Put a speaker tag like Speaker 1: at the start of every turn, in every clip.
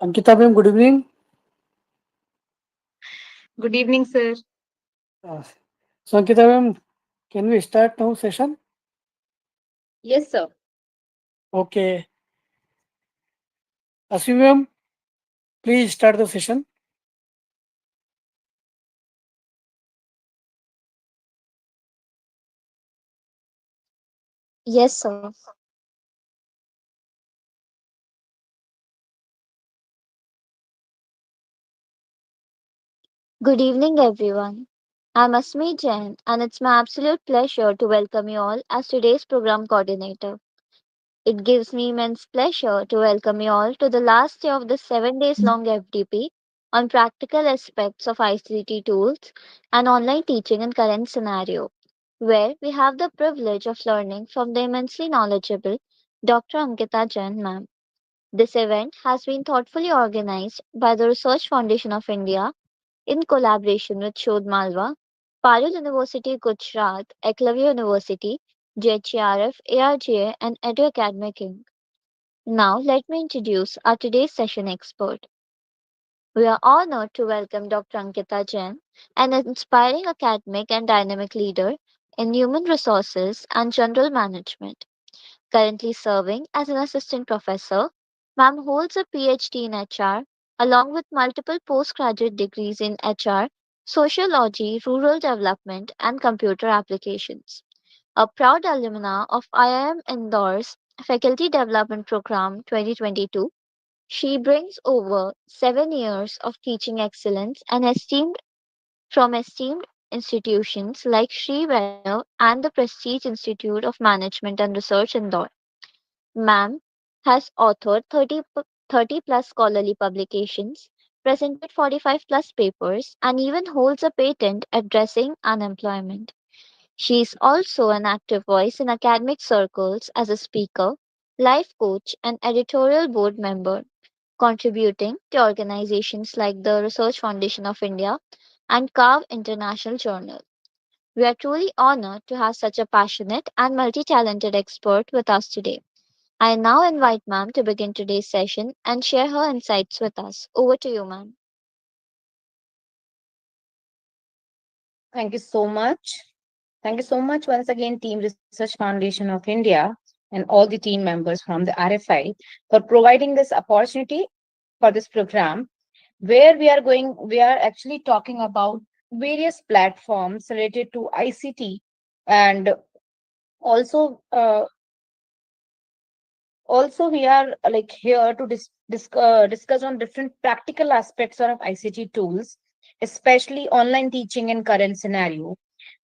Speaker 1: Ankita ma'am, good evening.
Speaker 2: Good evening, sir.
Speaker 1: Uh, so Ankita ma'am, can we start now session?
Speaker 2: Yes, sir.
Speaker 1: Okay. Asmi ma'am, please start the session.
Speaker 3: Yes, sir. Good evening, everyone. I'm Asmi Jain, and it's my absolute pleasure to welcome you all as today's program coordinator. It gives me immense pleasure to welcome you all to the last day of the 7 days long FDP on practical aspects of ICT tools and online teaching in current scenario, where we have the privilege of learning from the immensely knowledgeable Dr. Ankita Jain, ma'am. This event has been thoughtfully organized by the Research Foundation of India in collaboration with Shodh Malwa, Parul University Gujarat, Eklavya University, JHRF, ARGA, and Edu Academic Inc. Now, let me introduce our today's session expert. We are honored to welcome Dr. Ankita Jain, an inspiring academic and dynamic leader in human resources and general management. Currently serving as an assistant professor, Ma'am holds a PhD in HR along with multiple postgraduate degrees in HR, sociology, rural development, and computer applications. A proud alumna of IIM Indore's Faculty Development Program 2022, she brings over 7 years of teaching excellence and esteemed institutions like Sri Vaishnav and the Prestige Institute of Management and Research Indore. Ma'am has authored 30 plus scholarly publications, presented 45 plus papers, and even holds a patent addressing unemployment. She is also an active voice in academic circles as a speaker, life coach, and editorial board member, contributing to organizations like the Research Foundation of India and CARE International Journal. We are truly honored to have such a passionate and multi talented expert with us today. I now invite ma'am to begin today's session and share her insights with us. Over to you, ma'am.
Speaker 2: Thank you so much. Thank you so much once again, Team Research Foundation of India and all the team members from the RFI for providing this opportunity for this program where we are actually talking about various platforms related to ICT and also also we are like here to discuss on different practical aspects of ICT tools, especially online teaching in current scenario.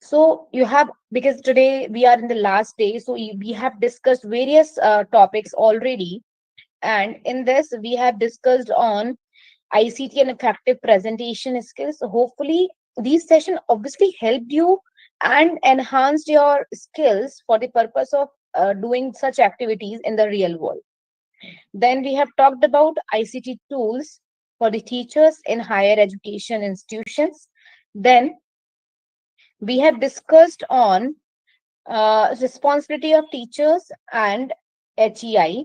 Speaker 2: So you have, because today we are in the last day, so we have discussed various topics already, and in this we have discussed on ICT and effective presentation skills. So hopefully these sessions obviously helped you and enhanced your skills for the purpose of doing such activities in the real world. Then we have talked about ICT tools for the teachers in higher education institutions. Then we have discussed on responsibility of teachers and HEI,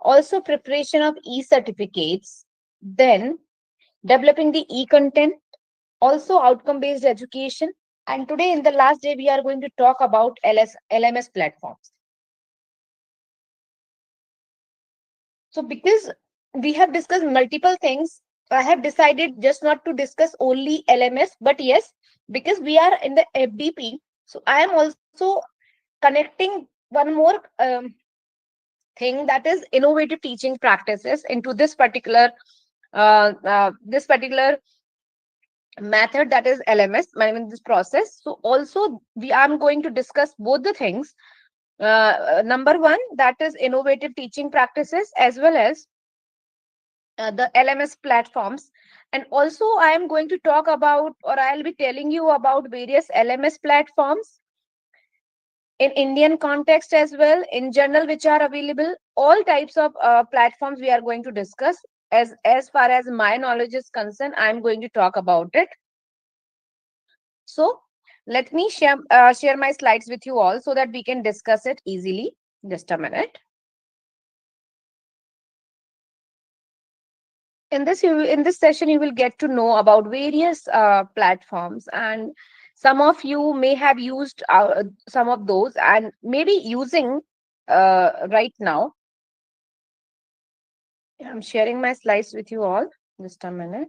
Speaker 2: also preparation of e-certificates, then developing the e-content, also outcome based education. And today in the last day we are going to talk about LMS platforms. So because we have discussed multiple things, I have decided just not to discuss only LMS, but yes, because we are in the FDP, so I am also connecting one more thing, that is innovative teaching practices into this particular method, that is LMS, I mean this process. So also we I'm going to discuss both the things. Number one, that is innovative teaching practices, as well as the LMS platforms. And also I am going to talk about, or I'll be telling you about various LMS platforms in Indian context as well, in general, which are available. All types of platforms we are going to discuss. As far as my knowledge is concerned, I'm going to talk about it. So let me share my slides with you all so that we can discuss it easily. Just a minute. In this session you will get to know about various platforms, and some of you may have used some of those and maybe using right now. I'm sharing my slides with you all. Just a minute.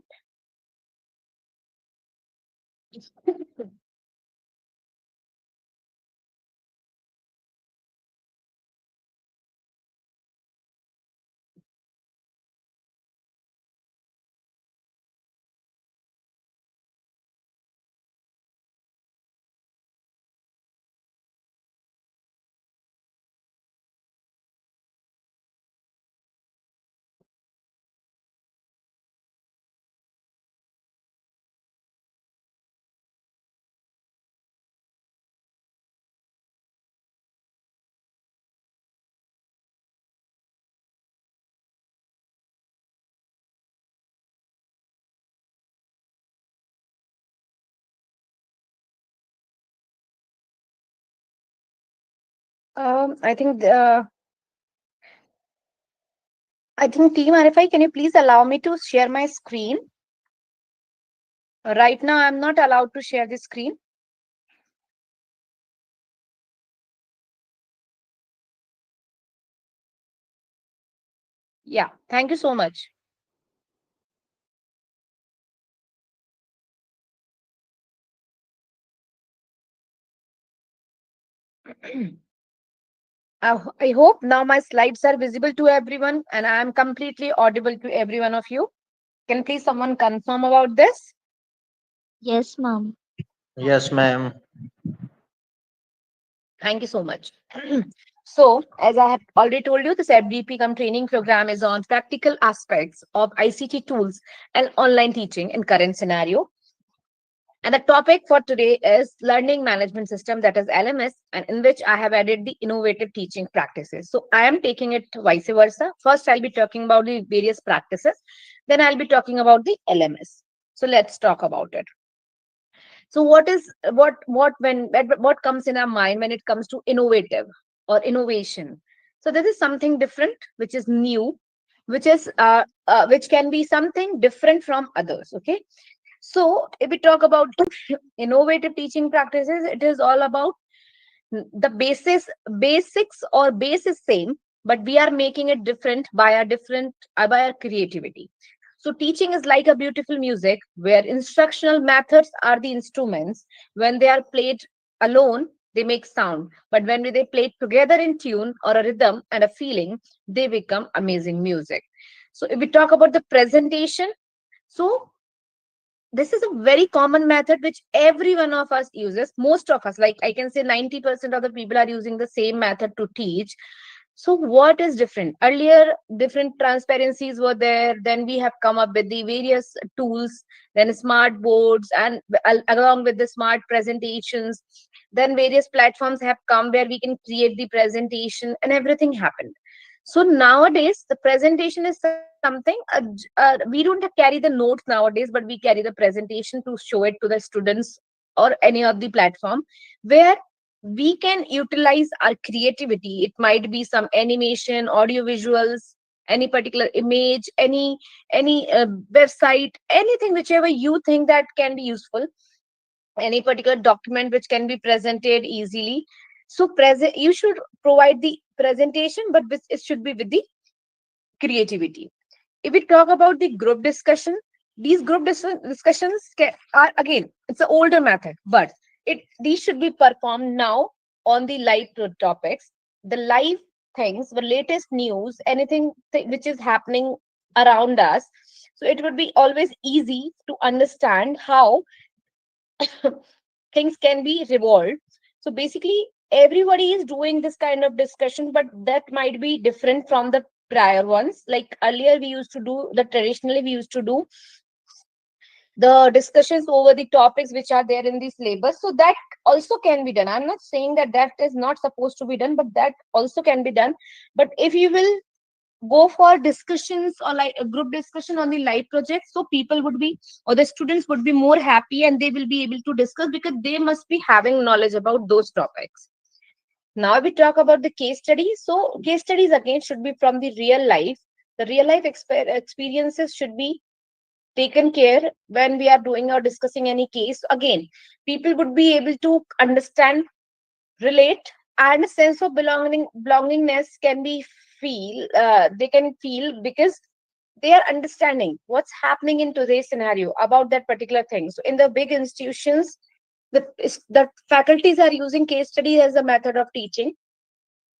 Speaker 2: I think Team RFI, can you please allow me to share my screen? Right now, I'm not allowed to share the screen. Yeah, thank you so much. I hope now my slides are visible to everyone and I am completely audible to every one of you. Can please someone confirm about this?
Speaker 3: Yes, ma'am.
Speaker 4: Yes, ma'am.
Speaker 2: Thank you so much. So, as I have already told you, this FDP come training program is on practical aspects of ICT tools and online teaching in current scenario. And the topic for today is learning management system, that is LMS, and in which I have added the innovative teaching practices. So I am taking it vice versa. First, I'll be talking about the various practices. Then I'll be talking about the LMS. So let's talk about it. So what comes in our mind when it comes to innovative or innovation? So this is something different, which is new, which can be something different from others. Okay. So if we talk about innovative teaching practices, it is all about the basics or base is same, but we are making it different by our creativity. So teaching is like a beautiful music where instructional methods are the instruments. When they are played alone, they make sound, but when they play together in tune or a rhythm and a feeling, they become amazing music. So if we talk about the presentation, so this is a very common method which every one of us uses. Most of us, like I can say 90% of the people are using the same method to teach. So what is different? Earlier, different transparencies were there. Then we have come up with the various tools, then smart boards, and along with the smart presentations. Then various platforms have come where we can create the presentation, and everything happened. So nowadays, the presentation is something, we don't carry the notes nowadays, but we carry the presentation to show it to the students or any of the platform where we can utilize our creativity. It might be some animation, audio visuals, any particular image, any website, anything, whichever you think that can be useful, any particular document which can be presented easily. So present, you should provide the presentation, but it should be with the creativity. If we talk about the group discussion, these discussions are again, it's an older method, but these should be performed now on the live topics, the live things, the latest news, anything which is happening around us. So it would be always easy to understand how things can be revolved. So basically, everybody is doing this kind of discussion, but that might be different from the prior ones. Like earlier, we used to do the discussions over the topics which are there in the syllabus. So that also can be done. I'm not saying that that is not supposed to be done, but that also can be done. But if you will go for discussions or like a group discussion on the live project, so people would be, or the students would be more happy and they will be able to discuss because they must be having knowledge about those topics. Now we talk about the case studies. So case studies again should be from the real life. The real life experiences should be taken care when we are doing or discussing any case. Again, people would be able to understand, relate, and a sense of belongingness can be feel. They can feel because they are understanding what's happening in today's scenario about that particular thing. So in the big institutions, the faculties are using case study as a method of teaching,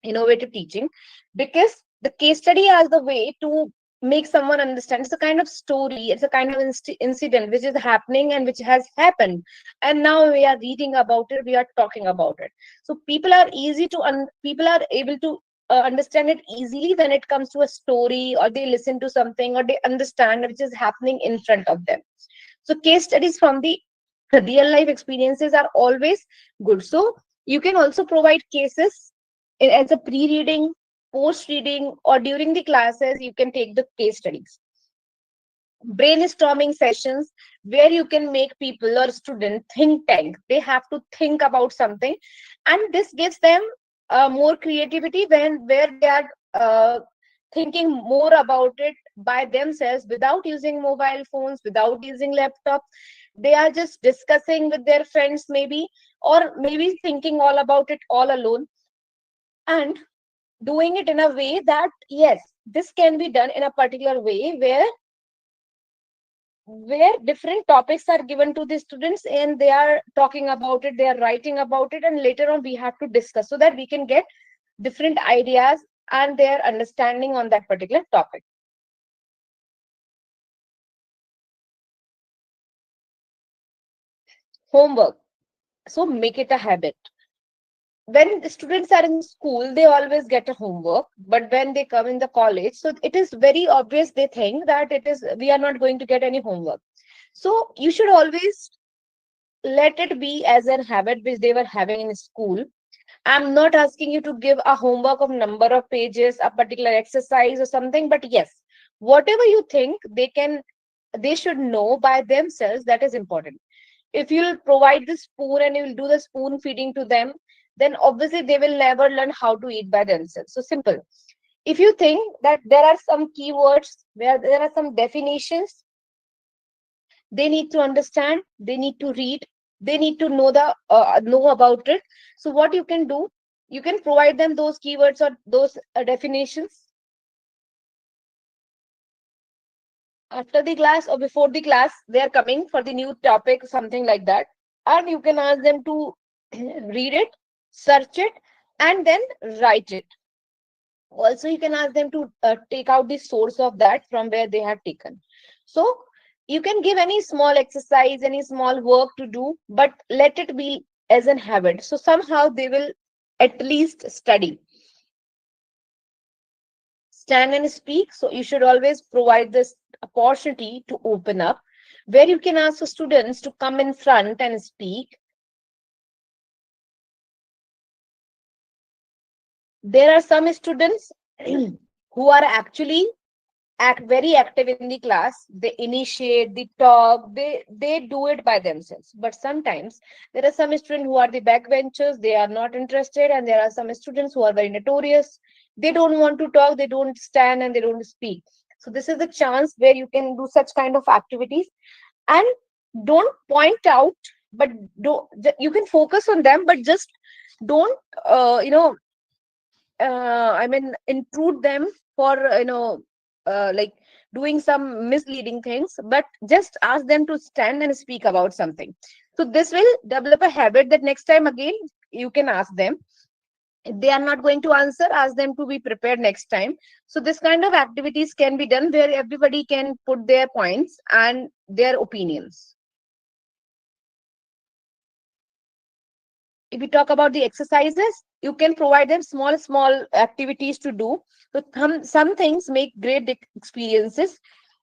Speaker 2: innovative teaching, because the case study as the way to make someone understand. It's a kind of story, it's a kind of incident which is happening and which has happened, and now we are reading about it, we are talking about it. So people are able to understand it easily when it comes to a story, or they listen to something, or they understand which is happening in front of them. So case studies from the real life experiences are always good. So you can also provide cases as a pre-reading, post-reading, or during the classes you can take the case studies. Brainstorming sessions where you can make people or student think tank. They have to think about something, and this gives them more creativity where they are thinking more about it by themselves without using mobile phones, without using laptops. They are just discussing with their friends maybe, or maybe thinking all about it all alone, and doing it in a way that yes, this can be done in a particular way where different topics are given to the students and they are talking about it, they are writing about it, and later on we have to discuss so that we can get different ideas and their understanding on that particular topic. Homework. So make it a habit. When the students are in school, they always get a homework, but when they come in the college, so it is very obvious they think that it is we are not going to get any homework. So you should always let it be as a habit which they were having in school. I'm not asking you to give a homework of number of pages, a particular exercise or something, but yes, whatever you think they should know by themselves, that is important. If you'll provide the spoon and you'll do the spoon feeding to them, then obviously they will never learn how to eat by themselves. So simple. If you think that there are some keywords, where there are some definitions, they need to understand, they need to read, they need to know about it. So what you can do, you can provide them those keywords or those definitions after the class or before the class. They are coming for the new topic, something like that, and you can ask them to read it, search it, and then write it. Also you can ask them to take out the source of that from where they have taken. So you can give any small exercise, any small work to do, but let it be as an habit, so somehow they will at least study. Stand and speak. So you should always provide this opportunity to open up, where you can ask the students to come in front and speak. There are some students who are actually very active in the class. They initiate the talk, they do it by themselves. But sometimes there are some students who are the backbenchers, they are not interested, and there are some students who are very notorious. They don't want to talk, they don't stand, and they don't speak. So this is the chance where you can do such kind of activities, and don't point out, but you can focus on them, but just don't I mean, intrude them for like doing some misleading things, but just ask them to stand and speak about something. So this will develop a habit that next time again you can ask them. If they are not going to answer, ask them to be prepared next time. So this kind of activities can be done where everybody can put their points and their opinions. If we talk about the exercises, you can provide them small activities to do. So some things make great experiences.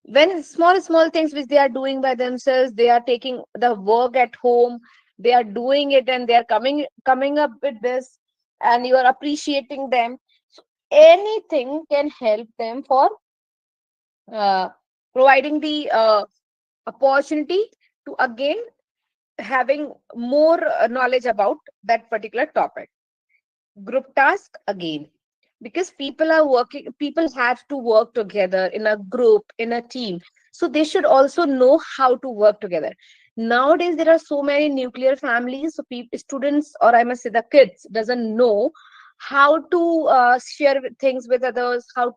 Speaker 2: When small things which they are doing by themselves, they are taking the work at home, they are doing it, and they are coming up with this, and you are appreciating them. So anything can help them for uh, providing the opportunity to again having more knowledge about that particular topic. Group task again. because people have to work together in a group, in a team. So they should also know how to work together. Nowadays there are so many nuclear families, so students, or I must say the kids, doesn't know how to share things with others, how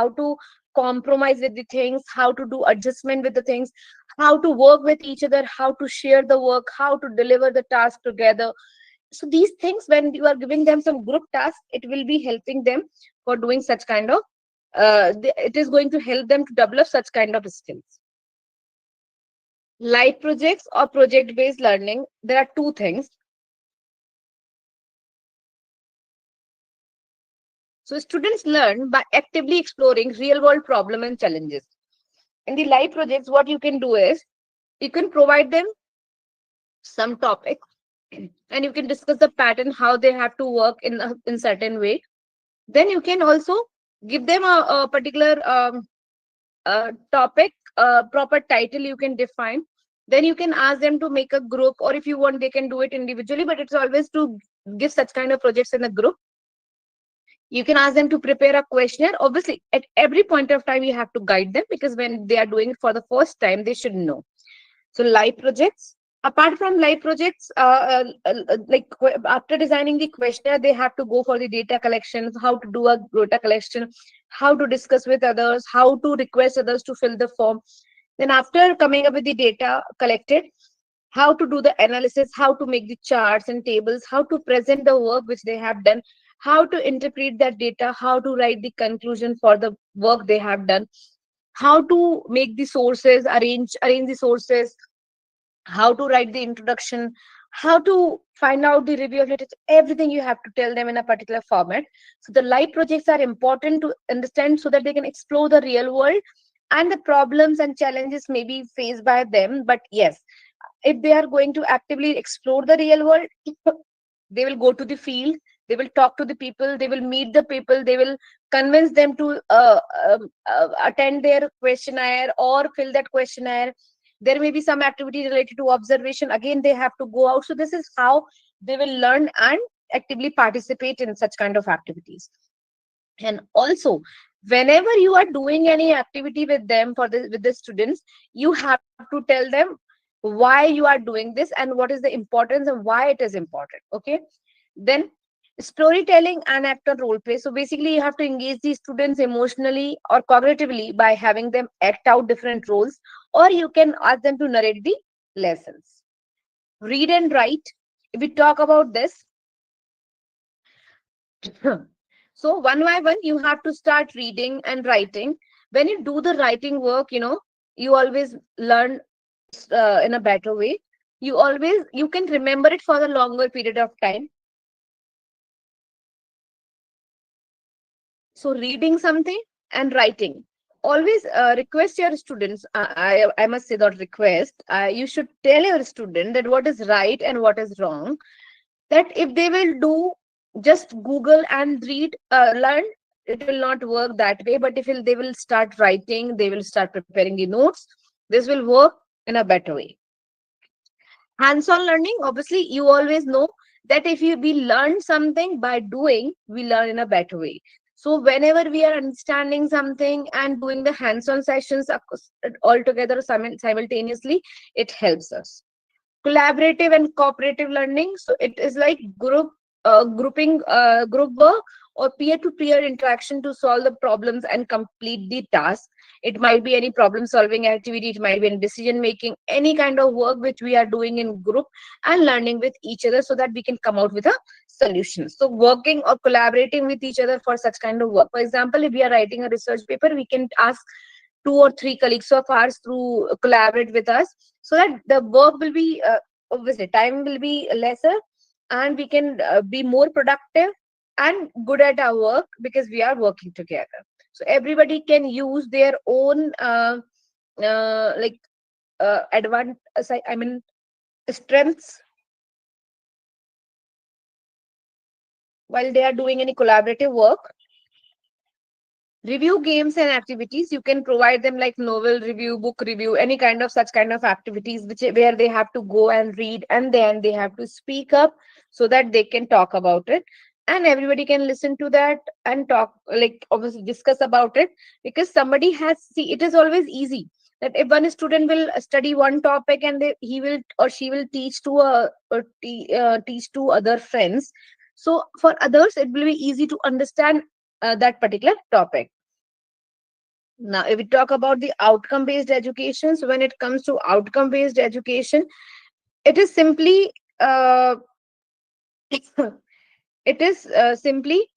Speaker 2: to compromise with the things, how to do adjustment with the things, how to work with each other, how to share the work, how to deliver the task together. So these things, when you are giving them some group task, it will be helping them for doing such kind of it is going to help them to develop such kind of skills. Live projects or project based learning, there are two things. So students learn by actively exploring real world problem and challenges. In the live projects, what you can do is you can provide them some topic, and you can discuss the pattern, how they have to work in certain way. Then you can also give them a particular topic, proper title you can define. Then you can ask them to make a group, or if you want they can do it individually, but it's always to give such kind of projects in a group. You can ask them to prepare a questionnaire. Obviously at every point of time you have to guide them, because when they are doing it for the first time they should know. So live projects. Apart from live projects, after designing the questionnaire, they have to go for the data collection, how to do a data collection, how to discuss with others, how to request others to fill the form. Then after coming up with the data collected, how to do the analysis, how to make the charts and tables, how to present the work which they have done, how to interpret that data, how to write the conclusion for the work they have done, how to make the sources, arrange the sources, how to write the introduction, how to find out the review of literature. Everything you have to tell them in a particular format. So the live projects are important to understand, so that they can explore the real world and the problems and challenges may be faced by them. But yes, if they are going to actively explore the real world, they will go to the field, they will talk to the people, they will meet the people, they will convince them to attend their questionnaire or fill that questionnaire. There may be some activity related to observation, again they have to go out. So this is how they will learn and actively participate in such kind of activities. And also, whenever you are doing any activity with them, with the students, you have to tell them why you are doing this and what is the importance and why it is important. Okay. Then storytelling and actor role play. So basically you have to engage the students emotionally or cognitively by having them act out different roles, or you can ask them to narrate the lessons. Read and write. If we talk about this, so one by one you have to start reading and writing. When you do the writing work, you always learn in a better way. You can remember it for the longer period of time. So reading something and writing, always request your students, I must say that request, you should tell your student that what is right and what is wrong. That if they will do just Google and read, learn, it will not work that way. But if they will start writing, they will start preparing the notes, this will work in a better way. Hands-on learning, obviously you always know that if we learn something by doing, we learn in a better way. So whenever we are understanding something and doing the hands-on sessions all together simultaneously, it helps us. Collaborative and cooperative learning, so it is like group work or peer-to-peer interaction to solve the problems and complete the task. It might be any problem solving activity, it might be in decision making, any kind of work which we are doing in group and learning with each other, so that we can come out with a solution. So working or collaborating with each other for such kind of work. For example, if we are writing a research paper, we can ask 2 or 3 colleagues of ours to collaborate with us, so that the work will be obviously time will be lesser, and we can be more productive and good at our work, because we are working together. So everybody can use their own like advantage, I mean strengths, while they are doing any collaborative work. Review games and activities, you can provide them like novel review, book review, any kind of such kind of activities where they have to go and read, and then they have to speak up so that they can talk about it. and everybody can listen to that and talk, like obviously discuss about it, because somebody has, see, it is always easy that if one student will study one topic and he will or she will teach to teach to other friends, so for others it will be easy to understand that particular topic. Now if we talk about the outcome based education, so when it comes to outcome based education, it is simply it is simply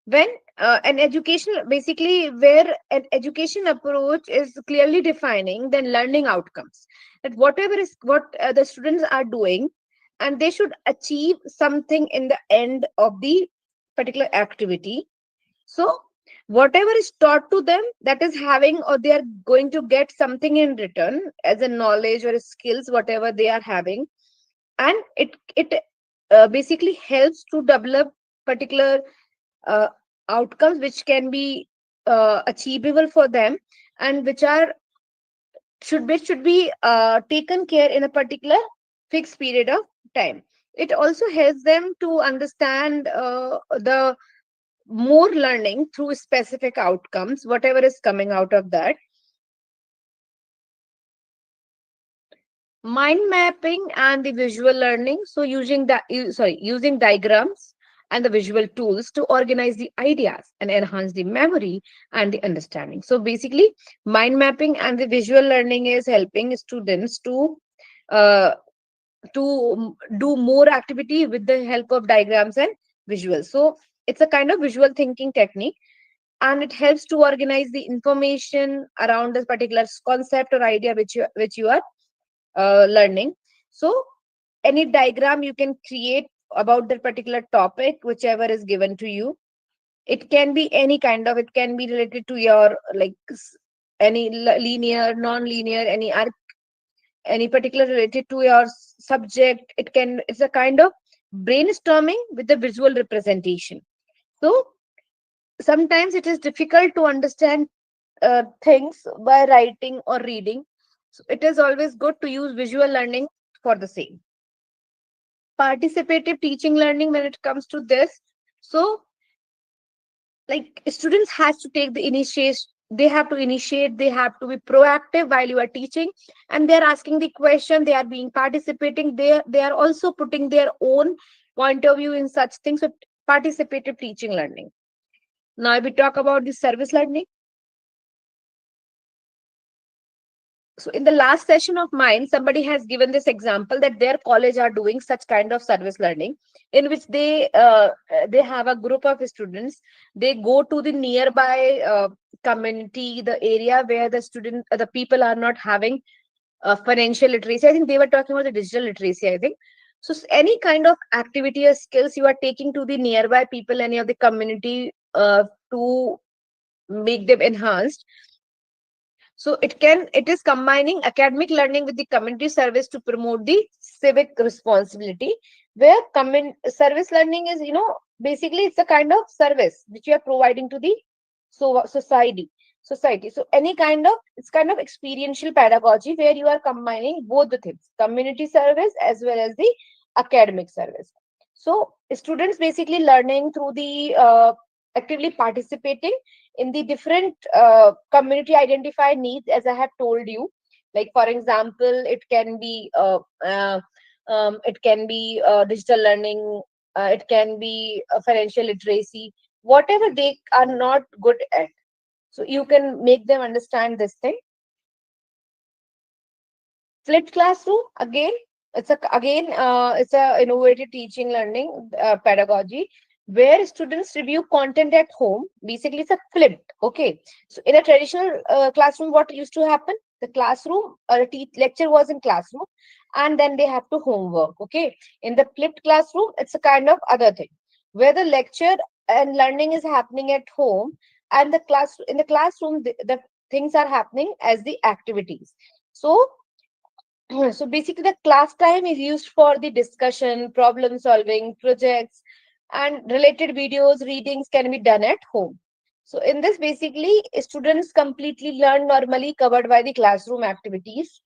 Speaker 2: when an education, basically where an education approach is clearly defining then learning outcomes, that whatever is what the students are doing, and they should achieve something in the end of the particular activity. So whatever is taught to them, that is having, or they are going to get something in return as a knowledge or skills, whatever they are having. And it basically helps to develop particular uh, outcomes which can be achievable for them, and which are should be taken care in a particular fixed period of time. It also helps them to understand the more learning through specific outcomes, whatever is coming out of that. Mind mapping and the visual learning, so using diagrams and the visual tools to organize the ideas and enhance the memory and the understanding. So basically mind mapping and the visual learning is helping students uh, do more activity with the help of diagrams and visuals. So it's a kind of visual thinking technique, and it helps to organize the information around a particular concept or idea which you are learning. So any diagram you can create about that particular topic, whichever is given to you. It can be any kind of, it can be related to your like any linear, non-linear, any particular related to your subject. It's a kind of brainstorming with the visual representation. So sometimes it is difficult to understand things by writing or reading. So it is always good to use visual learning for the same. Participative teaching learning, when it comes to this, so like students has to take the initiate, they have to initiate, they have to be proactive while you are teaching, and they're asking the question, they are being participating, they are also putting their own point of view in such things. So participative teaching learning. Now if we talk about the service learning, so in the last session of mine, somebody has given this example that their college are doing such kind of service learning, in which they have a group of students. They go to the nearby community, the area where the people are not having financial literacy. I think they were talking about the digital literacy, I think. So any kind of activity or skills you are taking to the nearby people, any of the community, to make them enhanced. So it is combining academic learning with the community service to promote the civic responsibility, where service learning is, basically it's a kind of service which you are providing to the society. So it's kind of experiential pedagogy, where you are combining both the things, community service as well as the academic service. So students basically learning through the actively participating in the different community identified needs, as I have told you. Like for example, it can be digital learning, it can be financial literacy, whatever they are not good at, so you can make them understand this thing. Flipped classroom, again, it's a innovative teaching learning pedagogy, where students review content at home. Basically it's a flipped, okay. So in a traditional classroom, what used to happen, the classroom or lecture was in classroom, and then they have to homework, okay. In the flipped classroom, it's a kind of other thing, where the lecture and learning is happening at home, and in the classroom, the things are happening as the activities. So so basically, the class time is used for the discussion, problem solving, projects, and related videos, readings can be done at home. So in this, basically, students completely learn normally covered by the classroom activities.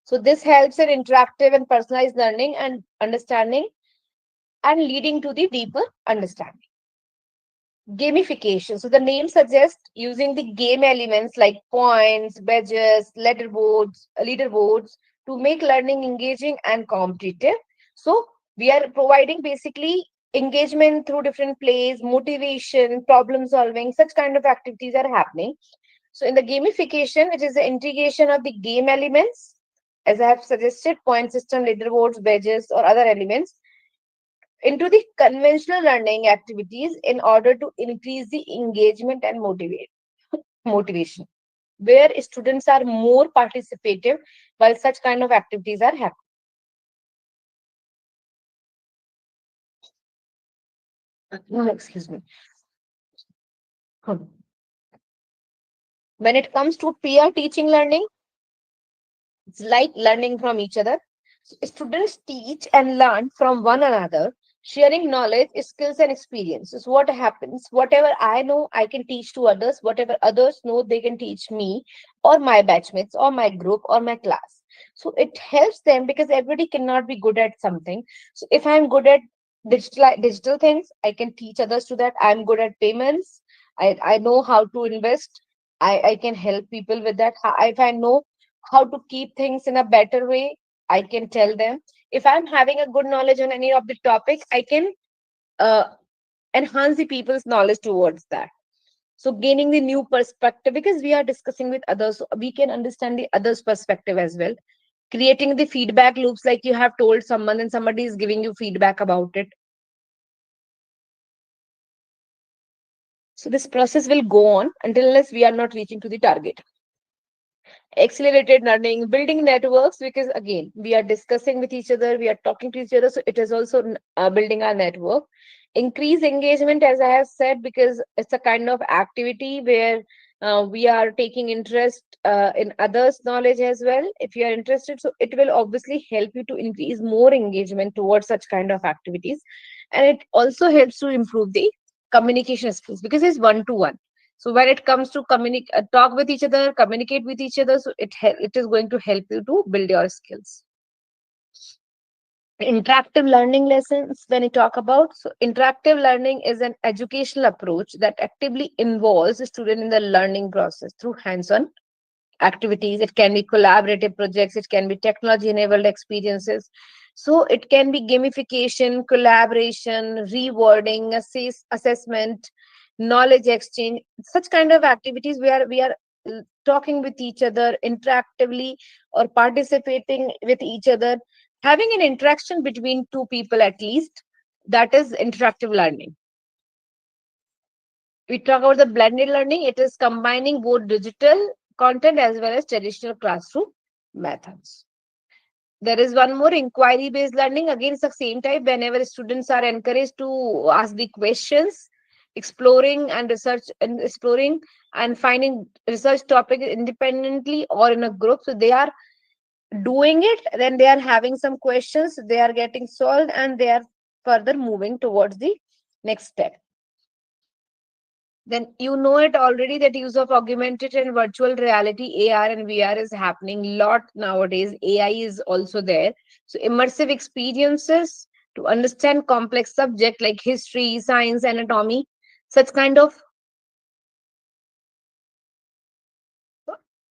Speaker 2: So this helps in interactive and personalized learning and understanding. and leading to the deeper understanding. Gamification. So the name suggests using the game elements like points, badges, leaderboards to make learning engaging and competitive. So we are providing basically engagement through different plays, motivation, problem solving, such kind of activities are happening. So in the gamification, it is the integration of the game elements, as I have suggested, point system, leaderboards, badges, or other elements into the conventional learning activities in order to increase the engagement and motivation, where students are more participative while such kind of activities are happening. Excuse me. When it comes to peer teaching learning, it's like learning from each other. So students teach and learn from one another, sharing knowledge, skills, and experiences. What happens? Whatever I know, I can teach to others. Whatever others know, they can teach me, or my batchmates, or my group, or my class. So it helps them because everybody cannot be good at something. So if I'm good at digital things, I can teach others to that. I'm good at payments. I know how to invest. I can help people with that. If I know how to keep things in a better way, I can tell them. If I'm having a good knowledge on any of the topic, I can uh, enhance the people's knowledge towards that. So gaining the new perspective, because we are discussing with others, so we can understand the others perspective as well. Creating the feedback loops, like you have told someone and somebody is giving you feedback about it. So this process will go on until unless we are not reaching to the target. Accelerated learning, building networks, because again we are discussing with each other, we are talking to each other, so it is also building our network. Increase engagement, as I have said, because it's a kind of activity where we are taking interest in others knowledge as well. If you are interested, so it will obviously help you to increase more engagement towards such kind of activities. And it also helps to improve the communication skills, because it's one to one. So when it comes to talk with each other, communicate with each other, so it is going to help you to build your skills. Interactive learning lessons, when you talk about, so interactive learning is an educational approach that actively involves the student in the learning process through hands-on activities. It can be collaborative projects, it can be technology enabled experiences. So it can be gamification, collaboration, rewarding, assessment, knowledge exchange, such kind of activities where we are talking with each other interactively or participating with each other, having an interaction between two people at least. That is interactive learning. We talk about the blended learning, it is combining both digital content as well as traditional classroom methods. There is one more, inquiry based learning. Again, it's the same type. Whenever students are encouraged to ask the questions, exploring and finding research topic independently or in a group. So they are doing it, then they are having some questions, they are getting solved, and they are further moving towards the next step. Then you know it already that use of augmented and virtual reality, AR and VR, is happening lot nowadays. AI is also there. So immersive experiences to understand complex subject like history, science, anatomy, such kind of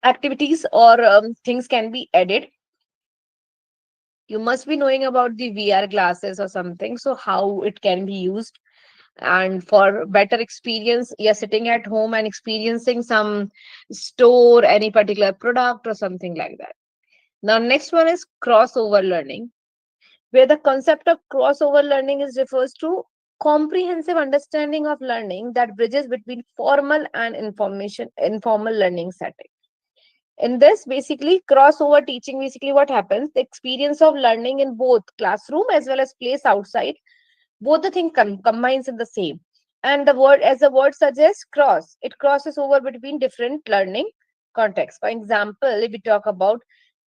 Speaker 2: activities or things can be added. You must be knowing about the VR glasses or something, so how it can be used. And for better experience, you're sitting at home and experiencing some store, any particular product or something like that. Now, next one is crossover learning, where the concept of crossover learning is refers to comprehensive understanding of learning that bridges between formal and informal learning setting. In this, basically, crossover teaching, basically what happens, the experience of learning in both classroom as well as place outside, both the thing combines in the same. And the word, as the word suggests, cross, it crosses over between different learning contexts. For example, if we talk about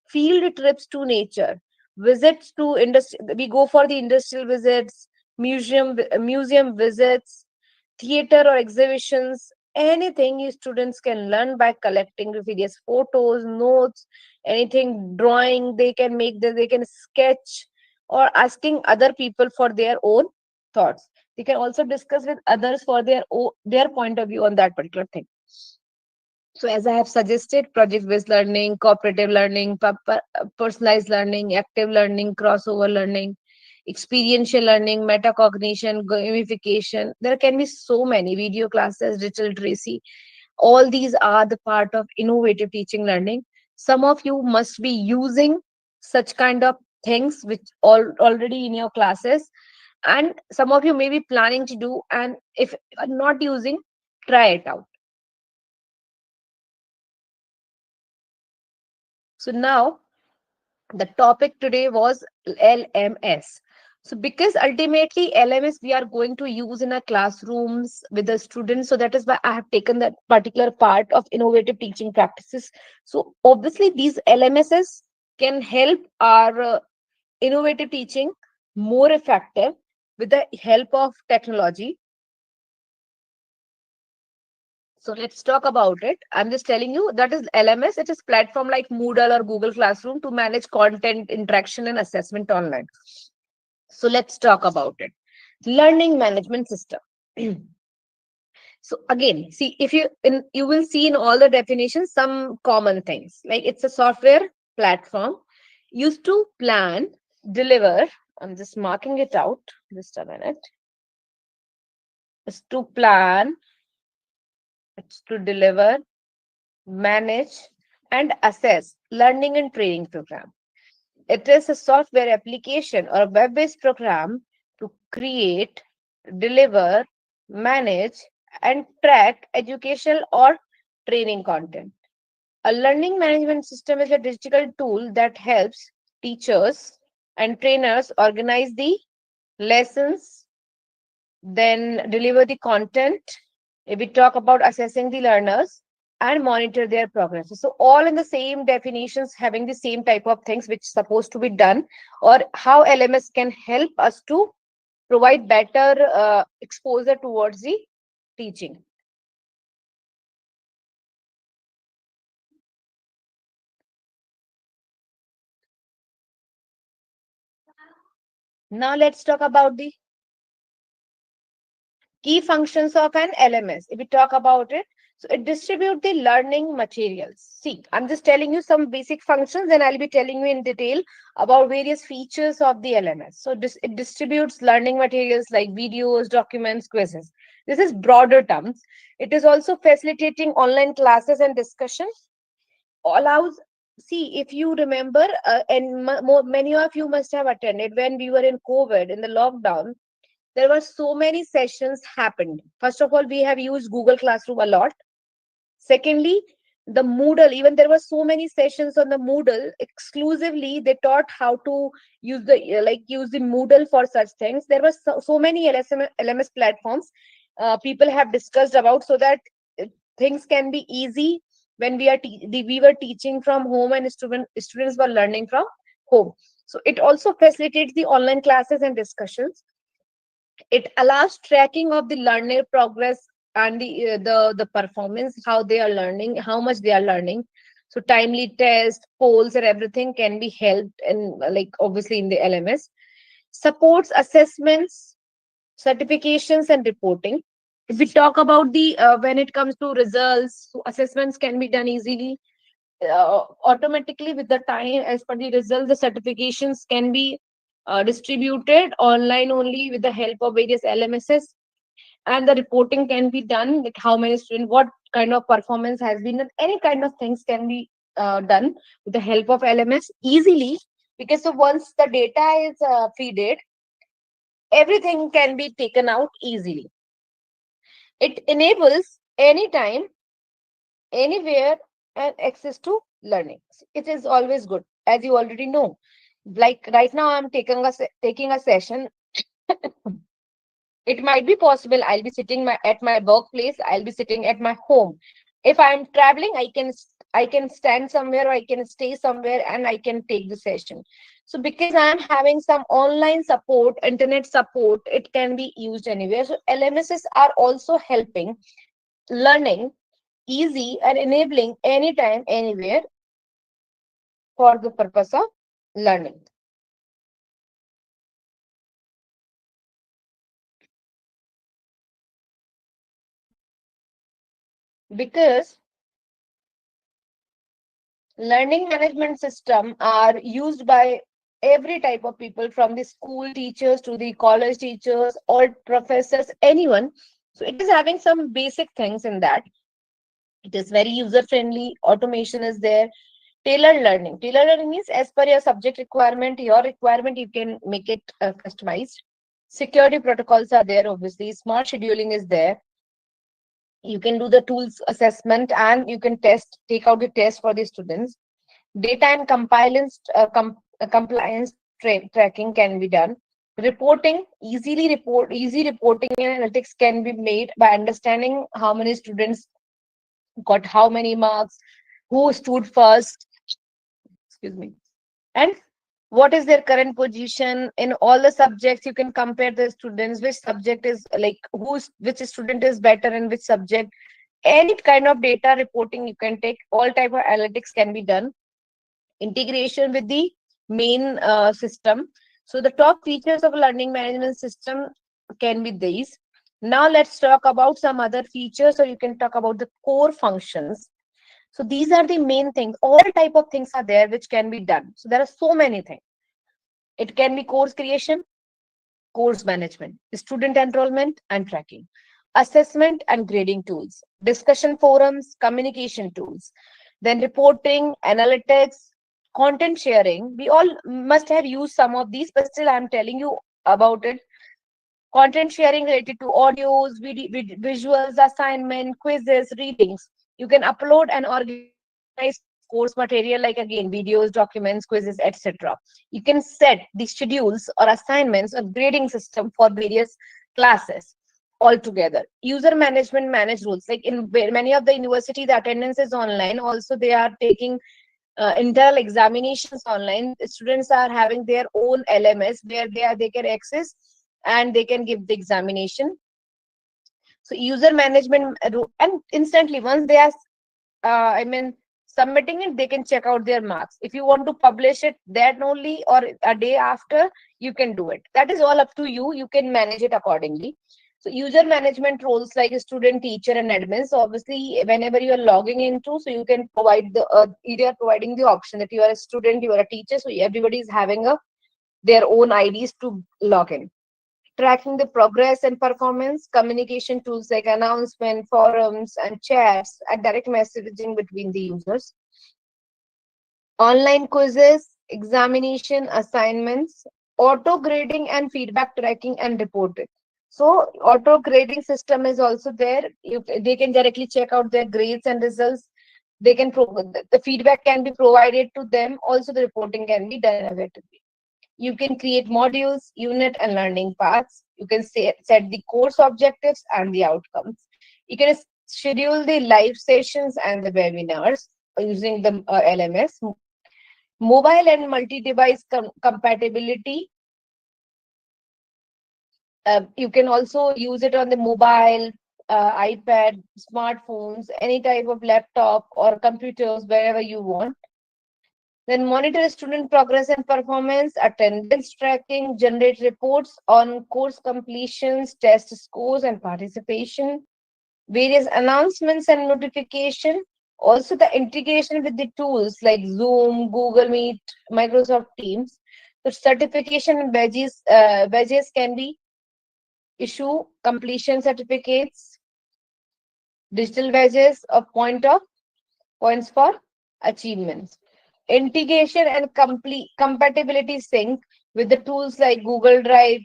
Speaker 2: field trips to nature, visits to industry, we go for the industrial visits, museum visits, theater or exhibitions, anything you students can learn by collecting various photos, notes, anything, drawing, they can make this, they can sketch, or asking other people for their own thoughts. They can also discuss with others for their point of view on that particular thing. So, as I have suggested, project based learning, cooperative learning, personalized learning, active learning, crossover learning, experiential learning, metacognition, gamification. There can be so many video classes, digital literacy. All these are the part of innovative teaching learning. Some of you must be using such kind of things which already in your classes, and some of you may be planning to do. And if not using, try it out. So now the topic today was LMS. So because ultimately LMS we are going to use in our classrooms with the students. So that is why I have taken that particular part of innovative teaching practices. So obviously these LMSs can help our innovative teaching more effective with the help of technology. So let's talk about it. I'm just telling you that is LMS. It is platform like Moodle or Google Classroom to manage content, interaction, and assessment online. So let's talk about it. Learning management system. So again, see if you will see in all the definitions some common things like it's a software platform used to plan, deliver. I'm just marking it out. Just a minute. It's to plan, it's to deliver, manage, and assess learning and training program. It is a software application or a web-based program to create, deliver, manage, and track educational or training content. A learning management system is a digital tool that helps teachers and trainers organize the lessons, then deliver the content. If we talk about assessing the learners and monitor their progress. So all in the same definitions, having the same type of things which supposed to be done, or how LMS can help us to provide better exposure towards the teaching. Now let's talk about the key functions of an LMS. If we talk about it, so it distributes the learning materials. See, I'm just telling you some basic functions, and I'll be telling you in detail about various features of the LMS. So it distributes learning materials like videos, documents, quizzes. This is broader terms. It is also facilitating online classes and discussion. Allows, see, if you remember, and many of you must have attended when we were in COVID, in the lockdown, there were so many sessions happened. First of all, we have used Google Classroom a lot. Secondly, the Moodle, even there were so many sessions on the Moodle exclusively. They taught how to use the use the Moodle for such things. There were so many LMS platforms people have discussed about, so that things can be easy when we were teaching from home and students were learning from home. So it also facilitates the online classes and discussions. It allows tracking of the learner progress and the performance, how they are learning, how much they are learning. So timely tests, polls, and everything can be helped, and obviously in the LMS. Supports assessments, certifications, and reporting. If we talk about the when it comes to results, so assessments can be done easily, automatically with the time. As per the results, the certifications can be distributed online only with the help of various LMSs, and the reporting can be done like how many students, what kind of performance has been done, any kind of things can be done with the help of LMS easily, because so once the data is feeded, everything can be taken out easily. It enables anytime, anywhere, and access to learning. It is always good, as you already know. Like right now, I'm taking a session. It might be possible I'll be sitting at my workplace, I'll be sitting at my home. If I'm traveling, I can stand somewhere, or I can stay somewhere, and I can take the session. So because I'm having some online support, internet support, it can be used anywhere. So LMSs are also helping learning easy and enabling anytime, anywhere for the purpose of learning. because learning management system are used by every type of people, from the school teachers to the college teachers, all professors, anyone. So it is having some basic things in that. It is very user friendly. Automation is there. Tailored learning means as per your subject requirement, your requirement, you can make it customized. Security protocols are there, obviously. Smart scheduling is there. You can do the tools assessment and you can take out the test for the students. Data and compliance tracking can be done. Easy reporting and analytics can be made by understanding how many students got how many marks, who stood first, excuse me, and what is their current position in all the subjects. You can compare the students, which subject is like which student is better in which subject. Any kind of data reporting you can take, all type of analytics can be done. Integration with the main system. So the top features of a learning management system can be these. Now let's talk about some other features, or you can talk about the core functions. So these are the main things. All type of things are there which can be done. So there are so many things. It can be course creation, course management, student enrollment and tracking, assessment and grading tools, discussion forums, communication tools, then reporting, analytics, content sharing. We all must have used some of these, but still I'm telling you about it. Content sharing related to audios, visuals, assignment, quizzes, readings. You can upload and organize course material like again videos, documents, quizzes, etc. You can set the schedules or assignments or grading system for various classes altogether. User management, manage rules. Like in many of the university, the attendance is online. Also, they are taking internal examinations online. Students are having their own LMS where they can access and they can give the examination. So user management and instantly once they are submitting it, they can check out their marks. If you want to publish it that only or a day after, you can do it. That is all up to you. You can manage it accordingly. So user management roles like a student, teacher, and admin. So obviously, whenever you are logging into, so you can provide the either providing the option that you are a student, you are a teacher. So everybody is having their own IDs to log in. Tracking the progress and performance, communication tools like announcement, forums, and chats, and direct messaging between the users. Online quizzes, examination, assignments, auto grading and feedback tracking and reporting. So auto grading system is also there. They can directly check out their grades and results. They can the feedback can be provided to them. Also, the reporting can be done effectively. You can create modules, unit, and learning paths. You can set the course objectives and the outcomes. You can schedule the live sessions and the webinars using the LMS. Mobile and multi-device compatibility. You can also use it on the mobile, iPad, smartphones, any type of laptop or computers, wherever you want. Then monitor student progress and performance, attendance tracking, generate reports on course completions, test scores and participation, various announcements and notification. Also the integration with the tools like Zoom, Google Meet, Microsoft Teams. So certification and badges can be issue completion certificates, digital badges of points for achievements. Integration and complete compatibility sync with the tools like Google Drive,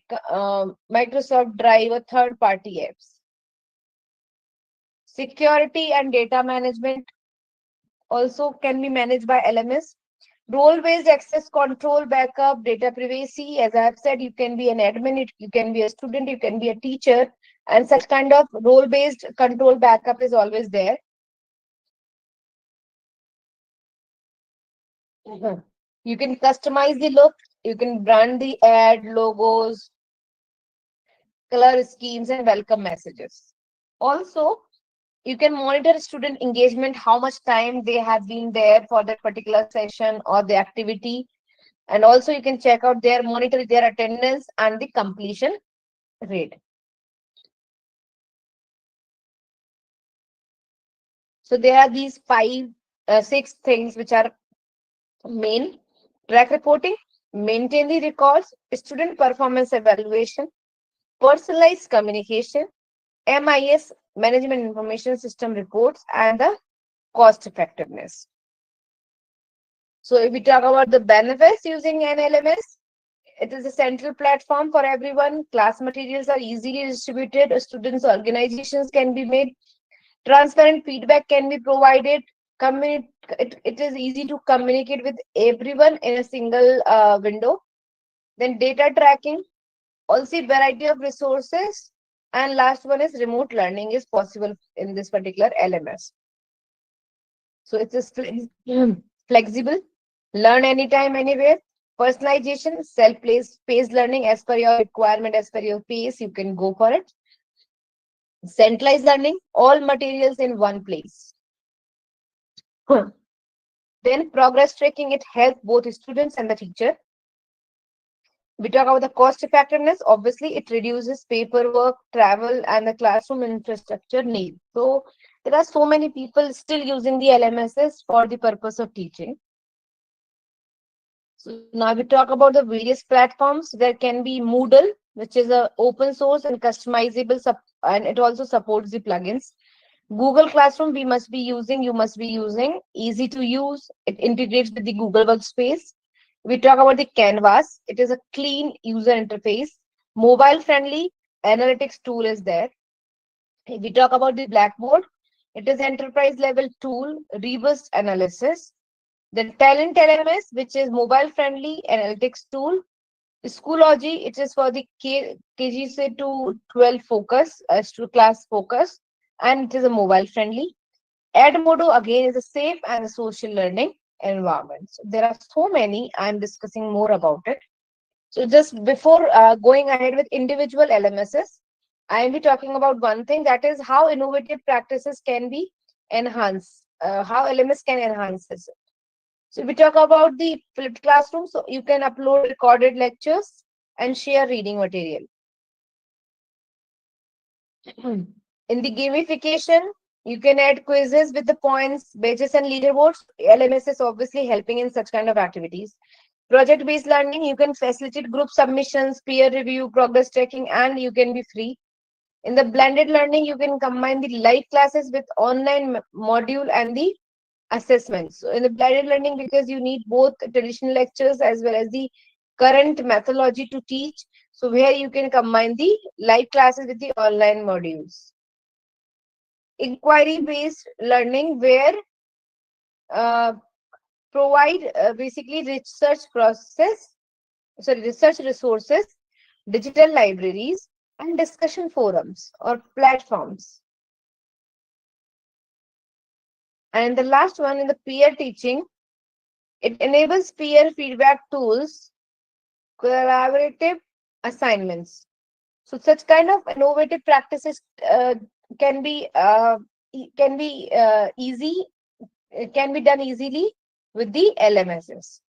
Speaker 2: Microsoft Drive, or third-party apps. Security and data management also can be managed by LMS. Role-based access control, backup, data privacy. As I have said, you can be an admin, you can be a student, you can be a teacher, and such kind of role-based control backup is always there. You can customize the look, you can brand the ad, logos, color schemes, and welcome messages. Also, you can monitor student engagement, how much time they have been there for that particular session or the activity. And also you can check out monitor their attendance and the completion rate. So there are these six things which are main: track reporting, maintain the records, student performance evaluation, personalized communication, MIS, management information system reports, and the cost effectiveness. So if we talk about the benefits using an LMS, it is a central platform for everyone. Class materials are easily distributed. Students' organizations can be made. Transparent feedback can be provided. It is easy to communicate with everyone in a single window. Then data tracking, also variety of resources. And last one is remote learning is possible in this particular LMS. So it is flexible, learn anytime, anywhere. Personalization, self-paced learning as per your requirement, as per your pace, you can go for it. Centralized learning, all materials in one place. Then progress tracking, it helps both students and the teacher. We talk about the cost effectiveness. Obviously, it reduces paperwork, travel, and the classroom infrastructure need. So there are so many people still using the LMSs for the purpose of teaching. So now we talk about the various platforms. There can be Moodle, which is a open source and customizable, and it also supports the plugins. Google Classroom, you must be using, easy to use. It integrates with the Google Workspace. We talk about the Canvas. It is a clean user interface, mobile friendly analytics tool is there. If we talk about the Blackboard, it is enterprise level tool, robust analysis. The Talent LMS, which is mobile friendly analytics tool. Schoology, it is for the KG to 12 focus, to class focus, and it is a mobile friendly. Edmodo again is a safe and a social learning environment. So there are so many. I'm discussing more about it. So just before going ahead with individual LMSs, I will be talking about one thing, that is how innovative practices can be enhanced, how LMS can enhance this. So we talk about the flipped classroom. So you can upload recorded lectures and share reading material. In the gamification, you can add quizzes with the points, badges, and leaderboards. LMS is obviously helping in such kind of activities. Project-based learning, you can facilitate group submissions, peer review, progress tracking, and you can be free. In the blended learning, you can combine the live classes with online module and the assessments. So in the blended learning, because you need both traditional lectures as well as the current methodology to teach, so where you can combine the live classes with the online modules. Inquiry based learning, where uh, provide basically research resources, digital libraries, and discussion forums or platforms. And the last one, in the peer teaching, it enables peer feedback tools, collaborative assignments. So such kind of innovative practices can be uh, can be easy, can be done easily with the LMSs.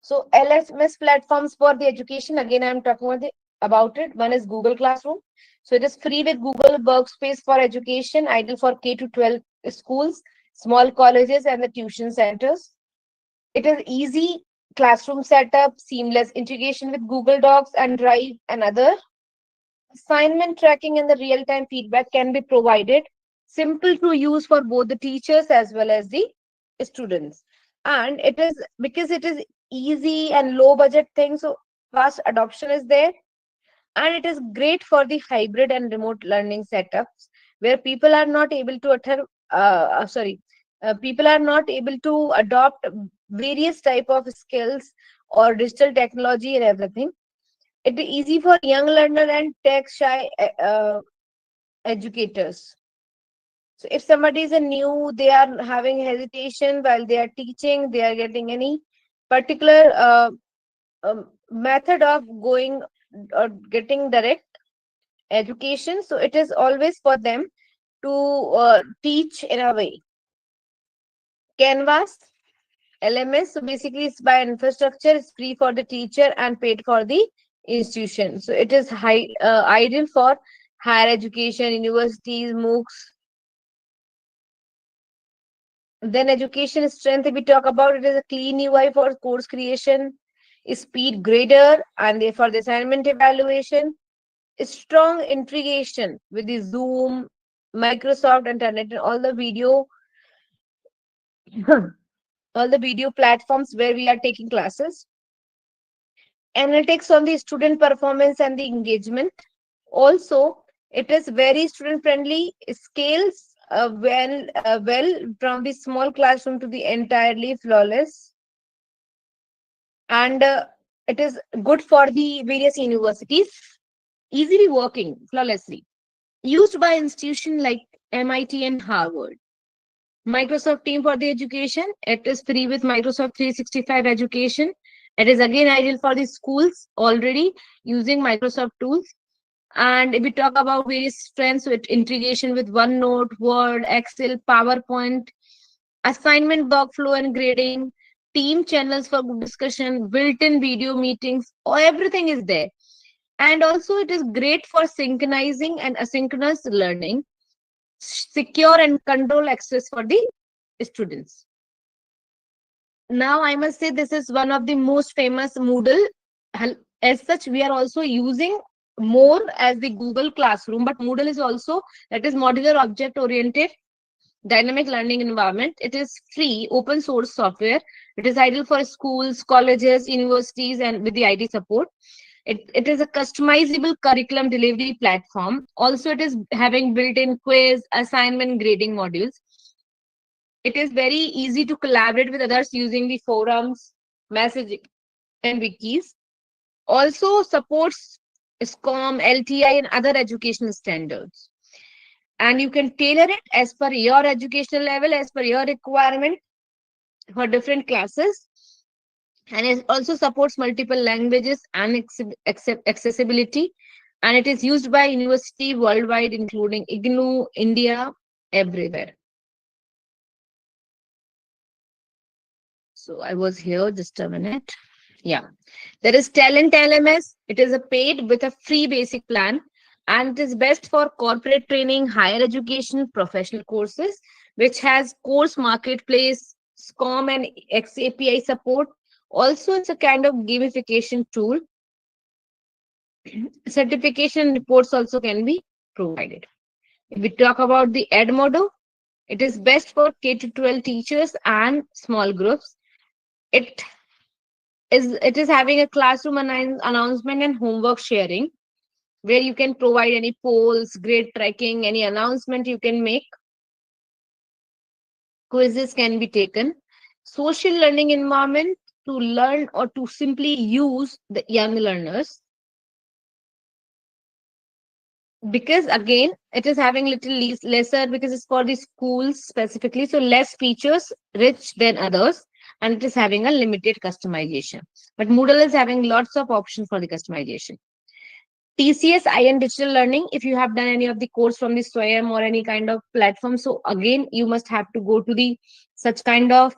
Speaker 2: So LMS platforms for the education, again I'm talking about it. One is Google Classroom. So it is free with Google Workspace for education, ideal for K to 12 schools, small colleges, and the tuition centers. It is easy classroom setup, seamless integration with Google Docs and Drive and other. Assignment tracking and the real-time feedback can be provided. Simple to use for both the teachers as well as the students. And it is because it is easy and low budget thing, so fast adoption is there. And it is great for the hybrid and remote learning setups where people are not able to people are not able to adopt various type of skills or digital technology and everything. It is easy for young learner and tech shy educators. So if somebody is a new, they are having hesitation while they are teaching, they are getting any particular method of going or getting direct education. So it is always for them to teach in a way. Canvas, LMS, so basically it's by infrastructure, it's free for the teacher and paid for the institution. So it is ideal for higher education, universities, MOOCs. Then education strength, if we talk about, it is a clean UI for course creation, speed grader, and for the assignment evaluation, strong integration with the Zoom, Microsoft Internet, and all the video, all the video platforms where we are taking classes. Analytics on the student performance and the engagement. Also, it is very student friendly, scales well from the small classroom to the entirely flawless, and it is good for the various universities, easily working flawlessly, used by institutions like MIT and Harvard. Microsoft Team for the education, it is free with Microsoft 365 education. It is again ideal for the schools already using Microsoft tools. And if we talk about various strengths with integration with OneNote, Word, Excel, PowerPoint, assignment workflow and grading, team channels for group discussion, built-in video meetings, everything is there. And also it is great for synchronizing and asynchronous learning, secure and control access for the students. Now I must say this is one of the most famous Moodle. As such, we are also using more as the Google Classroom, but Moodle is also, that is modular object oriented dynamic learning environment. It is free open source software. It is ideal for schools, colleges, universities, and with the IT support. It is a customizable curriculum delivery platform. Also, it is having built-in quiz, assignment, grading modules. It is very easy to collaborate with others using the forums, messaging, and wikis. Also supports SCORM, LTI, and other educational standards. And you can tailor it as per your educational level, as per your requirement for different classes. And it also supports multiple languages and accessibility. And it is used by university worldwide, including IGNOU, India, everywhere. So I was here just a minute. Yeah. There is Talent LMS. It is a paid with a free basic plan, and it is best for corporate training, higher education, professional courses, which has course marketplace, SCORM, and XAPI support. Also, it's a kind of gamification tool. Certification reports also can be provided. If we talk about the Edmodo, it is best for K to 12 teachers and small groups. It it is having a classroom announcement and homework sharing, where you can provide any polls, grade tracking, any announcement you can make. Quizzes can be taken. Social learning environment to learn or to simply use the young learners, because again it is having little lesser, because it's for the schools specifically, so less features rich than others, and it is having a limited customization. But Moodle is having lots of options for the customization. TCS IN Digital Learning, if you have done any of the course from the SWAYAM or any kind of platform, so again, you must have to go to the such kind of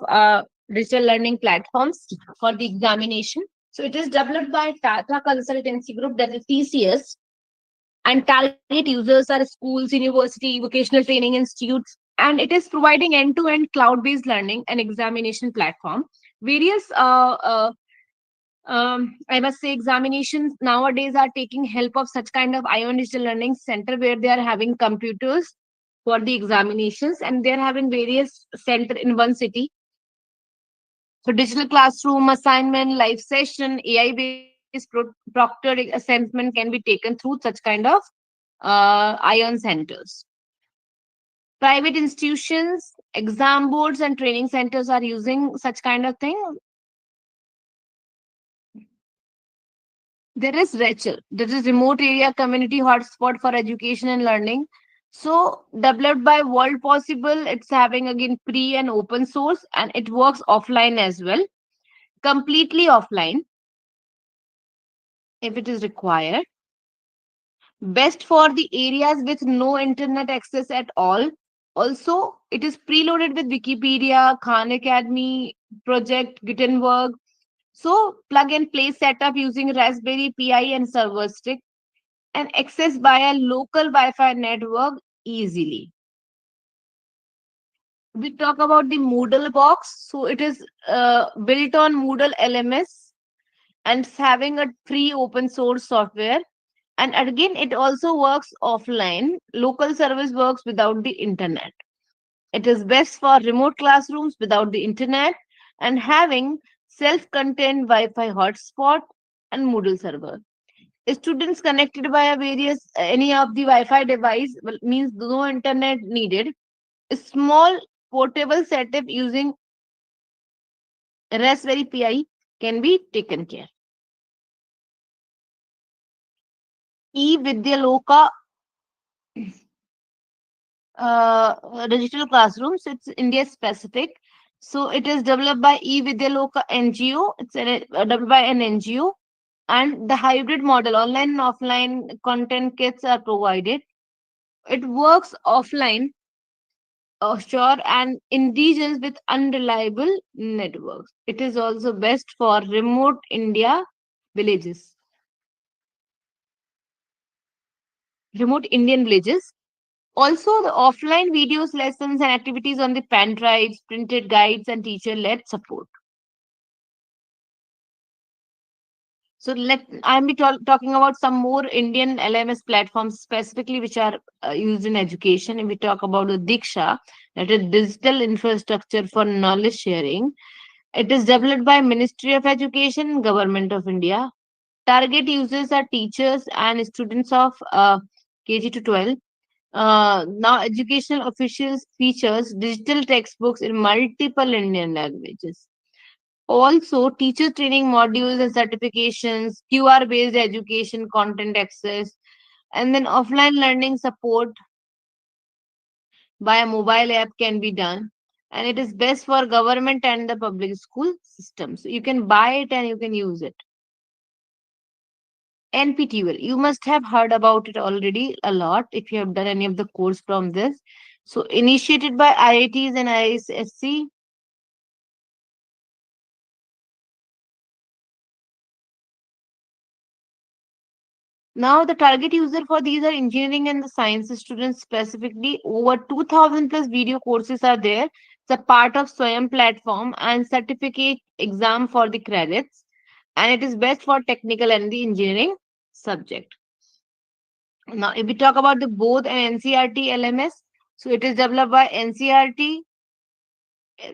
Speaker 2: digital learning platforms for the examination. So it is developed by Tata Consultancy Group, that is TCS, and target users are schools, university, vocational training institutes, and it is providing end-to-end cloud-based learning and examination platform. Various I must say examinations nowadays are taking help of such kind of Ion Digital Learning Center, where they are having computers for the examinations, and they're having various center in one city. So digital classroom, assignment, live session, AI-based proctored assessment can be taken through such kind of Ion centers. Private institutions, exam boards, and training centers are using such kind of thing. There is Rachel. This is remote area community hotspot for education and learning. So developed by World Possible, it's having again free and open source, and it works offline as well, completely offline if it is required. Best for the areas with no internet access at all. Also, it is preloaded with Wikipedia, Khan Academy, Project Gutenberg. So plug and play setup using Raspberry Pi and server stick, and access by a local Wi-Fi network easily. We talk about the Moodle box. So it is built on Moodle LMS and it's having a free open source software. And again, it also works offline. Local service works without the internet. It is best for remote classrooms without the internet and having self-contained Wi-Fi hotspot and Moodle server. Students connected via various any of the Wi-Fi device means no internet needed. A small portable setup using Raspberry Pi can be taken care. E-Vidyaloka digital classrooms. It's India specific. So it is developed by eVidyaloka NGO. It's developed by an NGO. And the hybrid model, online and offline content kits are provided. It works offline, offshore, and in regions with unreliable networks. It is also best for remote India villages, remote Indian villages. Also, the offline videos, lessons, and activities on the pen drives, printed guides, and teacher-led support. So I'm be talking about some more Indian LMS platforms specifically which are used in education. If we talk about the Diksha, that is digital infrastructure for knowledge sharing. It is developed by Ministry of Education, Government of India. Target users are teachers and students of KG to 12. Now, educational officials features digital textbooks in multiple Indian languages. Also, teacher training modules and certifications, QR based education content access, and then offline learning support by a mobile app can be done. And it is best for government and the public school system. So you can buy it and you can use it. NPTEL, you must have heard about it already a lot if you have done any of the course from this. So initiated by IITs and ISSC. Now, the target user for these are engineering and the science students specifically. Over 2000 plus video courses are there. It's a part of Swayam platform and certificate exam for the credits. And it is best for technical and the engineering subject. Now, if we talk about the both and NCRT LMS, so it is developed by NCRT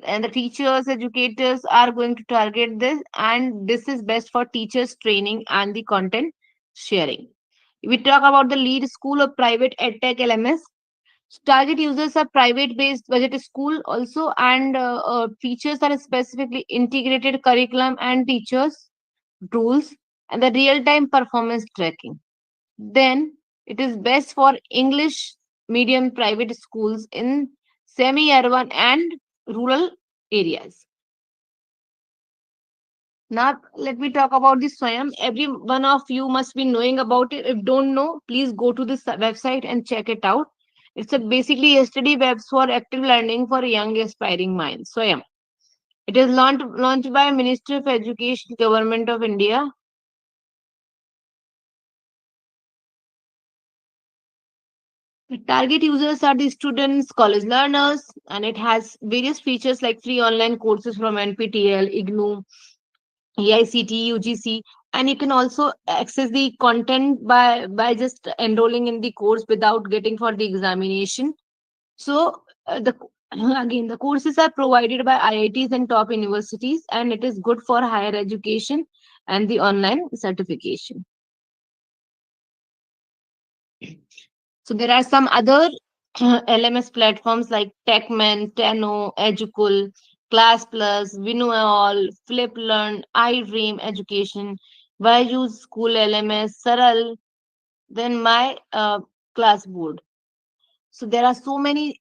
Speaker 2: and the teachers, educators are going to target this. And this is best for teachers training and the content sharing. We talk about the lead school of private edtech LMS. Target users are private based budget school also, and features are specifically integrated curriculum and teachers rules and the real time performance tracking. Then it is best for English medium private schools in semi urban and rural areas. Now, let me talk about this Swayam. Every one of you must be knowing about it. If don't know, please go to this website and check it out. It's a basically a study webs for active learning for young aspiring minds. Swayam. It is launched by Ministry of Education, Government of India. The target users are the students, college learners, and it has various features like free online courses from NPTEL, IGNOU, AICT, UGC, and you can also access the content by just enrolling in the course without getting for the examination. So the again the courses are provided by IITs and top universities, and it is good for higher education and the online certification. So there are some other LMS platforms like TechMan, Teno, Educul, Class Plus, Vinual, Flip Learn, iDream Education, Use School LMS, Saral, then my class board. So there are so many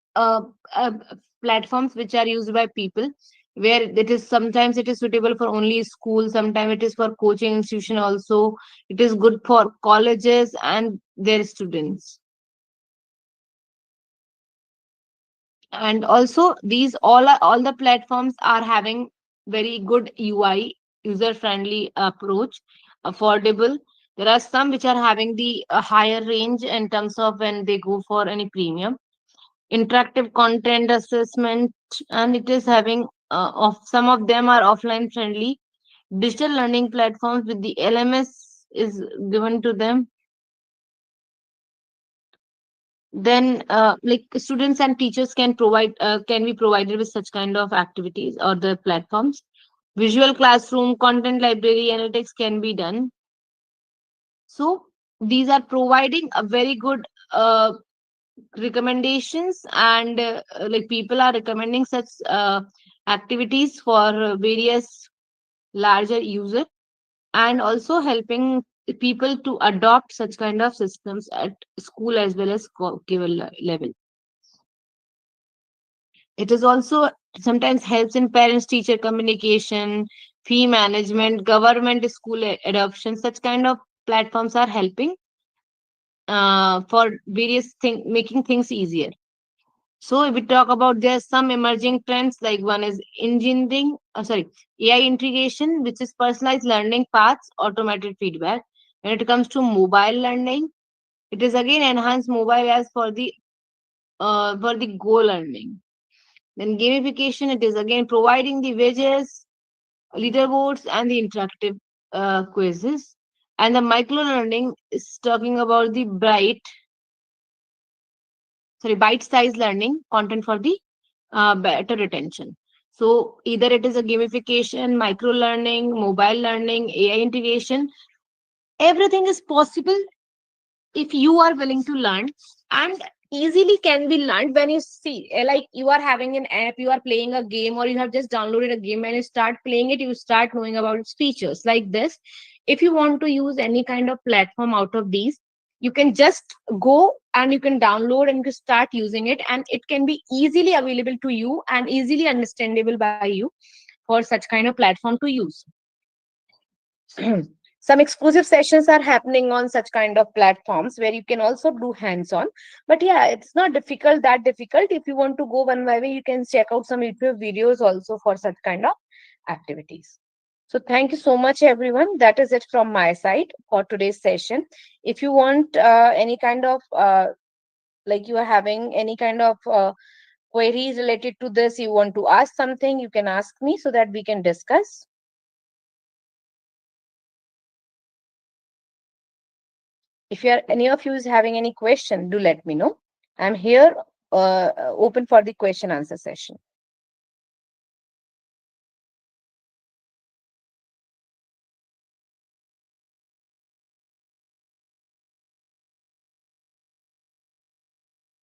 Speaker 2: platforms which are used by people where it is sometimes it is suitable for only school, sometimes it is for coaching institution also. It is good for colleges and their students. And also these all the platforms are having very good UI, user friendly approach, affordable. There are some which are having the higher range in terms of when they go for any premium. interactive content assessment, and it is having of some of them are offline friendly. Digital learning platforms with the LMS is given to them. Then like students and teachers can be provided with such kind of activities or the platforms. Visual classroom, content library, analytics can be done. So these are providing a very good recommendations, and like people are recommending such activities for various larger user, and also helping people to adopt such kind of systems at school as well as given level. It is also sometimes helps in parents teacher communication, fee management, government school adoption. Such kind of platforms are helping for various thing making things easier. So if we talk about, there's some emerging trends, like one is engineering, AI integration, which is personalized learning paths, automated feedback. When it comes to mobile learning, it is again enhanced mobile as for the go learning. Then gamification, it is again providing the wages, leaderboards, and the interactive quizzes. And the micro learning is talking about the bite-sized learning content for the better retention. So either it is a gamification, micro learning, mobile learning, AI integration, everything is possible if you are willing to learn, and easily can be learned when you see like you are having an app, you are playing a game, or you have just downloaded a game and you start playing it, you start knowing about its features like this. If you want to use any kind of platform out of these, you can just go and you can download and you can start using it, and it can be easily available to you and easily understandable by you for such kind of platform to use. Some exclusive sessions are happening on such kind of platforms where you can also do hands on. But yeah, it's not that difficult. If you want to go one by way, you can check out some YouTube videos also for such kind of activities. So thank you so much, everyone. That is it from my side for today's session. If you want any kind of like you are having any kind of queries related to this, you want to ask something, you can ask me so that we can discuss. If you are any of you is having any question, do let me know. I'm here open for the question answer session.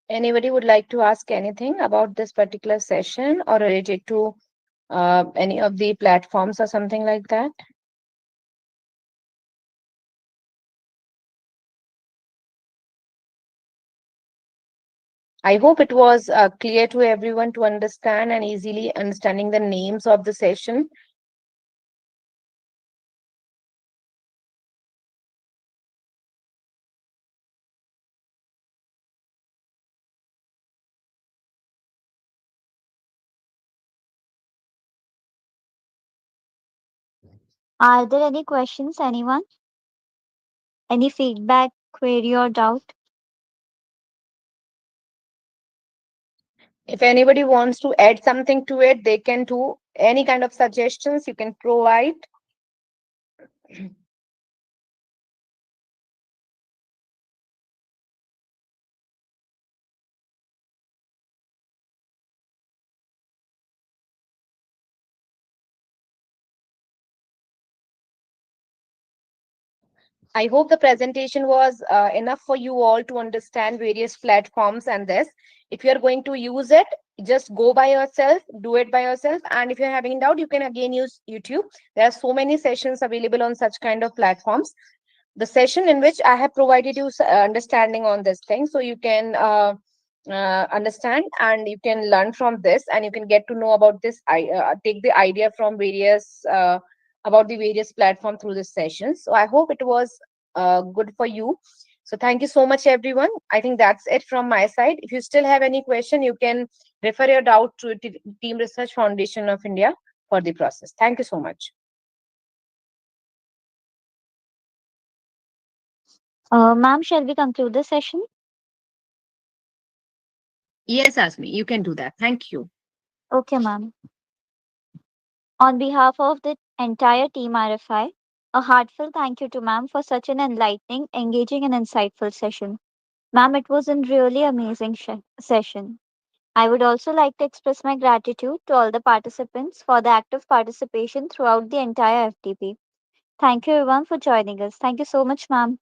Speaker 2: Anybody would like to ask anything about this particular session or related to any of the platforms or something like that? I hope it was clear to everyone to understand and easily understanding the names of the session.
Speaker 3: Are there any questions, anyone? Any feedback, query, or doubt?
Speaker 2: If anybody wants to add something to it, they can do any kind of suggestions you can provide. I hope the presentation was enough for you all to understand various platforms and this. If you are going to use it, just go by yourself, do it by yourself. And if you're having doubt, you can again use YouTube. There are so many sessions available on such kind of platforms. The session in which I have provided you understanding on this thing, so you can understand and you can learn from this, and you can get to know about this. I take the idea from various about the various platform through this session. So I hope it was good for you. So thank you so much, everyone. I think that's it from my side. If you still have any question, you can refer your doubt to Team Research Foundation of India for the process. Thank you so much.
Speaker 3: Ma'am, shall we conclude the session?
Speaker 2: Yes, Asmi, you can do that. Thank you.
Speaker 3: Okay, ma'am. On behalf of the entire team RFI, a heartfelt thank you to ma'am for such an enlightening, engaging, and insightful session. Ma'am, it was a really amazing session. I would also like to express my gratitude to all the participants for the active participation throughout the entire FTP. Thank you everyone for joining us. Thank you so much, ma'am.